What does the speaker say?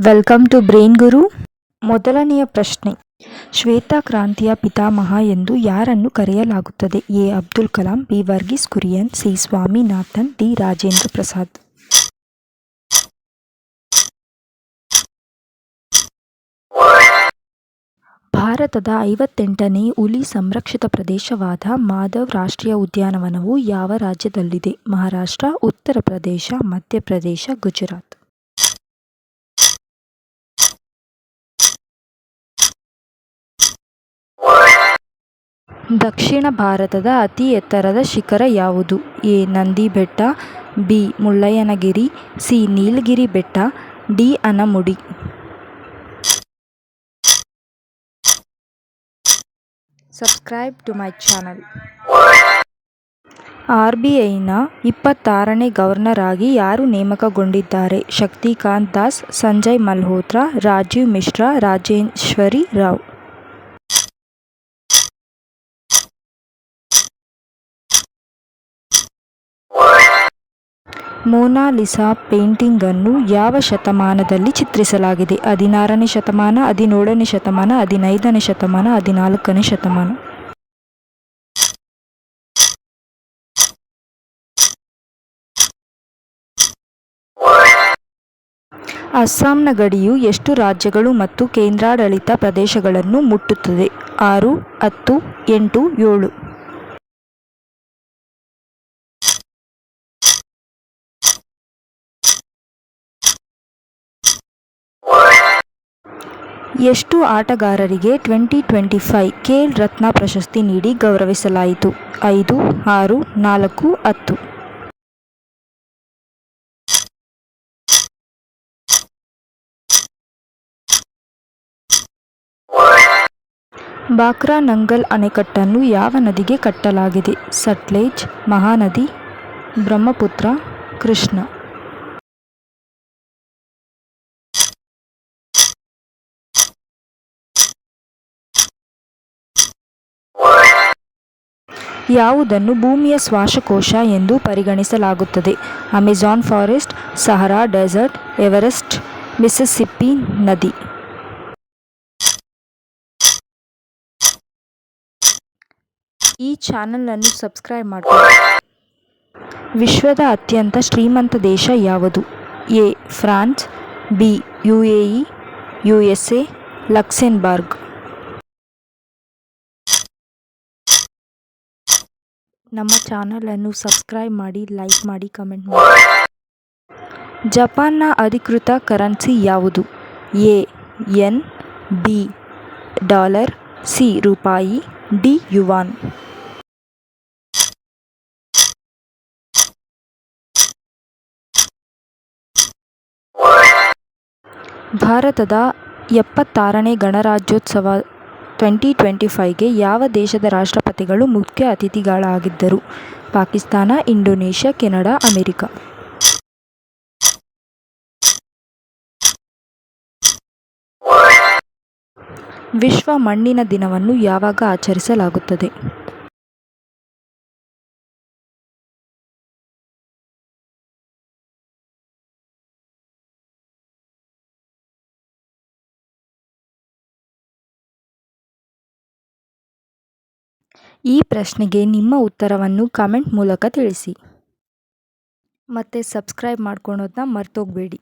Welcome to brain ಗುರು. ಮೊದಲನೆಯ ಪ್ರಶ್ನೆ, ಶ್ವೇತ ಕ್ರಾಂತಿಯ ಪಿತಾಮಹ ಎಂದು ಯಾರನ್ನು ಕರೆಯಲಾಗುತ್ತದೆ? A. Abdul Kalam, B. Varghese Kurien, C. Swaminathan, D. Rajendra Prasad. ಭಾರತದ 58ನೇ ಹುಲಿ ಸಂರಕ್ಷಿತ ಪ್ರದೇಶವಾದ ಮಾಧವ್ ರಾಷ್ಟ್ರೀಯ ಉದ್ಯಾನವನವು ಯಾವ ರಾಜ್ಯದಲ್ಲಿದೆ? ಮಹಾರಾಷ್ಟ್ರ, ಉತ್ತರ ಪ್ರದೇಶ, ಮಧ್ಯಪ್ರದೇಶ, ಗುಜರಾತ್. ದಕ್ಷಿಣ ಭಾರತದ ಅತಿ ಎತ್ತರದ ಶಿಖರ ಯಾವುದು? A. Nandi Betta, B. Mullayanagiri, C. Nilgiri ಬೆಟ್ಟ, D. Anamudi. Subscribe to my channel. RBIನ 26ನೇ ಗವರ್ನರ್ ಆಗಿ ಯಾರು ನೇಮಕಗೊಂಡಿದ್ದಾರೆ? ಶಕ್ತಿಕಾಂತ್ ದಾಸ್, ಸಂಜಯ್ ಮಲ್ಹೋತ್ರಾ, ರಾಜೀವ್ ಮಿಶ್ರಾ, ರಾಜೇಶ್ವರಿ ರಾವ್. ಮೊನಾಲಿಸಾ ಪೇಂಟಿಂಗ್ ಅನ್ನು ಯಾವ ಶತಮಾನದಲ್ಲಿ ಚಿತ್ರಿಸಲಾಗಿದೆ? 16ನೇ ಶತಮಾನ, 17ನೇ ಶತಮಾನ, 15ನೇ ಶತಮಾನ, 14ನೇ ಶತಮಾನ. ಅಸ್ಸಾಂನ ಗಡಿಯು ಎಷ್ಟು ರಾಜ್ಯಗಳು ಮತ್ತು ಕೇಂದ್ರಾಡಳಿತ ಪ್ರದೇಶಗಳನ್ನು ಮುಟ್ಟುತ್ತದೆ? 6, 10, 8, 7. ಎಷ್ಟು ಆಟಗಾರರಿಗೆ 2025 ಖೇಲ್ ರತ್ನ ಪ್ರಶಸ್ತಿ ನೀಡಿ ಗೌರವಿಸಲಾಯಿತು? 5, 6, 4, 10. ಬಾಕ್ರಾ ನಂಗಲ್ ಅಣೆಕಟ್ಟನ್ನು ಯಾವ ನದಿಗೆ ಕಟ್ಟಲಾಗಿದೆ? ಸಟ್ಲೇಜ್, ಮಹಾನದಿ, ಬ್ರಹ್ಮಪುತ್ರ, ಕೃಷ್ಣ. ಯಾವುದನ್ನು ಭೂಮಿಯ ಶ್ವಾಸಕೋಶ ಎಂದು ಪರಿಗಣಿಸಲಾಗುತ್ತದೆ? Amazon forest, Sahara desert, Everest, Mississippi ನದಿ. ಈ ಚಾನಲನ್ನು ಸಬ್ಸ್ಕ್ರೈಬ್ ಮಾಡಿಕೊಳ್ಳಿ. ವಿಶ್ವದ ಅತ್ಯಂತ ಶ್ರೀಮಂತ ದೇಶ ಯಾವುದು? A. France, B. UAE, USA, Luxembourg. ನಮ್ಮ ಚಾನಲನ್ನು ಸಬ್ಸ್ಕ್ರೈಬ್ ಮಾಡಿ, ಲೈಕ್ ಮಾಡಿ, ಕಮೆಂಟ್ ಮಾಡಿ. ಜಪಾನ್ನ ಅಧಿಕೃತ ಕರೆನ್ಸಿ ಯಾವುದು? A. Yen, B. Dollar, C. ರೂಪಾಯಿ, ಡಿ. ಯುವಾನ್. ಭಾರತದ 76ನೇ ಗಣರಾಜ್ಯೋತ್ಸವ 2025ಗೆ ಯಾವ ದೇಶದ ರಾಷ್ಟ್ರಪತಿಗಳು ಮುಖ್ಯ ಅತಿಥಿಗಳಾಗಿದ್ದರು? Pakistan, Indonesia, Canada, America. ವಿಶ್ವ ಮಣ್ಣಿನ ದಿನವನ್ನು ಯಾವಾಗ ಆಚರಿಸಲಾಗುತ್ತದೆ? ಈ ಪ್ರಶ್ನೆಗೆ ನಿಮ್ಮ ಉತ್ತರವನ್ನು ಕಮೆಂಟ್ ಮೂಲಕ ತಿಳಿಸಿ. ಮತ್ತೆ ಸಬ್ಸ್ಕ್ರೈಬ್ ಮಾಡ್ಕೊಳೋದನ್ನ ಮರ್ತೋಗ್ಬೇಡಿ.